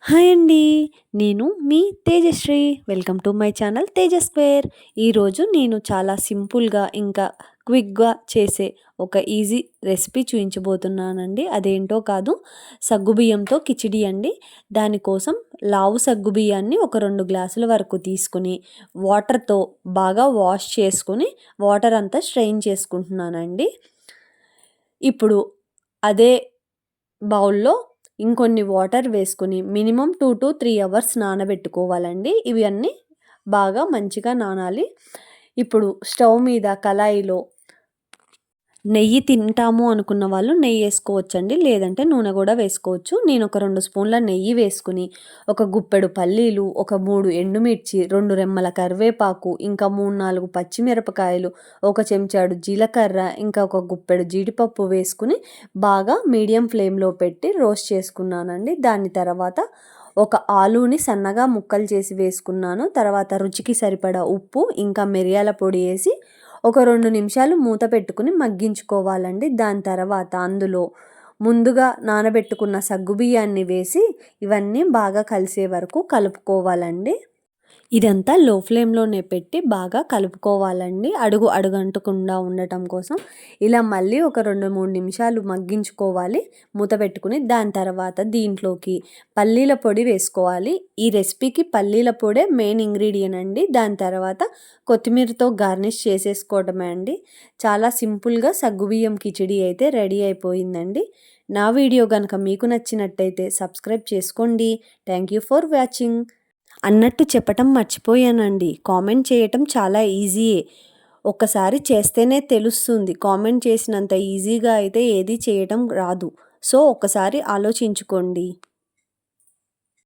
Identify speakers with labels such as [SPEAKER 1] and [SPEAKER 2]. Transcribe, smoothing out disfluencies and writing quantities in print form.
[SPEAKER 1] Hi అండి. నేను మీ Tejashree. Welcome to my channel Teja square. ఈరోజు నేను చాలా సింపుల్‌గా ఇంకా క్విక్‌గా చేసే ఒక ఈజీ రెసిపీ చూయించబోతున్నానండి. అదేంటో కాదు, సగ్గుబియ్యంతో కిచిడి అండి. దానికోసం లావు సగ్గుబియ్యాన్ని ఒక 2 గ్లాసుల వరకు తీసుకొని వాటర్‌తో బాగా వాష్ చేసుకొని వాటర్ అంతా స్ట్రెయిన్ చేసుకుంటున్నానండి. ఇప్పుడు అదే బౌల్‌లో ఇంకొన్ని వాటర్ వేసుకొని మినిమమ్ 2-3 అవర్స్ నానబెట్టుకోవాలండి. ఇవన్నీ బాగా మంచిగా నానాలి. ఇప్పుడు స్టవ్ మీద కళాయిలో నెయ్యి తింటాము అనుకున్న వాళ్ళు నెయ్యి వేసుకోవచ్చండి, లేదంటే నూనె కూడా వేసుకోవచ్చు. నేను ఒక 2 స్పూన్ల నెయ్యి వేసుకుని ఒక గుప్పెడు పల్లీలు, ఒక 3 ఎండుమిర్చి, 2 రెమ్మల కరివేపాకు, ఇంకా 3-4 పచ్చిమిరపకాయలు, ఒక చెంచాడు జీలకర్ర, ఇంకా ఒక గుప్పెడు జీడిపప్పు వేసుకుని బాగా మీడియం ఫ్లేమ్లో పెట్టి రోస్ట్ చేసుకున్నానండి. దాని తర్వాత ఒక ఆలూని సన్నగా ముక్కలు చేసి వేసుకున్నాను. తర్వాత రుచికి సరిపడా ఉప్పు ఇంకా మిరియాల పొడి వేసి ఒక 2 నిమిషాలు మూత పెట్టుకుని మగ్గించుకోవాలండి. దాని తర్వాత అందులో ముందుగా నానబెట్టుకున్న సగ్గుబియ్యాన్ని వేసి ఇవన్నీ బాగా కలిసే వరకు కలుపుకోవాలండి. ఇదంతా లో ఫ్లేమ్లోనే పెట్టి బాగా కలుపుకోవాలండి, అడుగంటకుండా ఉండటం కోసం. ఇలా మళ్ళీ ఒక 2-3 నిమిషాలు మగ్గించుకోవాలి మూత పెట్టుకుని. దాని తర్వాత దీంట్లోకి పల్లీల పొడి వేసుకోవాలి. ఈ రెసిపీకి పల్లీల పొడే మెయిన్ ఇంగ్రీడియంట్ అండి. దాని తర్వాత కొత్తిమీరతో గార్నిష్ చేసేసుకోవడమే అండి. చాలా సింపుల్గా సగ్గుబియ్యం కిచిడి అయితే రెడీ అయిపోయిందండి. నా వీడియో కనుక మీకు నచ్చినట్టయితే సబ్స్క్రైబ్ చేసుకోండి. Thank you for watching. అన్నట్టు చెప్పటం మర్చిపోయానండి, కామెంట్ చేయటం చాలా ఈజీయే. ఒక్కసారి చేస్తేనే తెలుస్తుంది. కామెంట్ చేసినంత ఈజీగా అయితే ఏది చేయటం రాదు. సో ఒక్కసారి ఆలోచించుకోండి.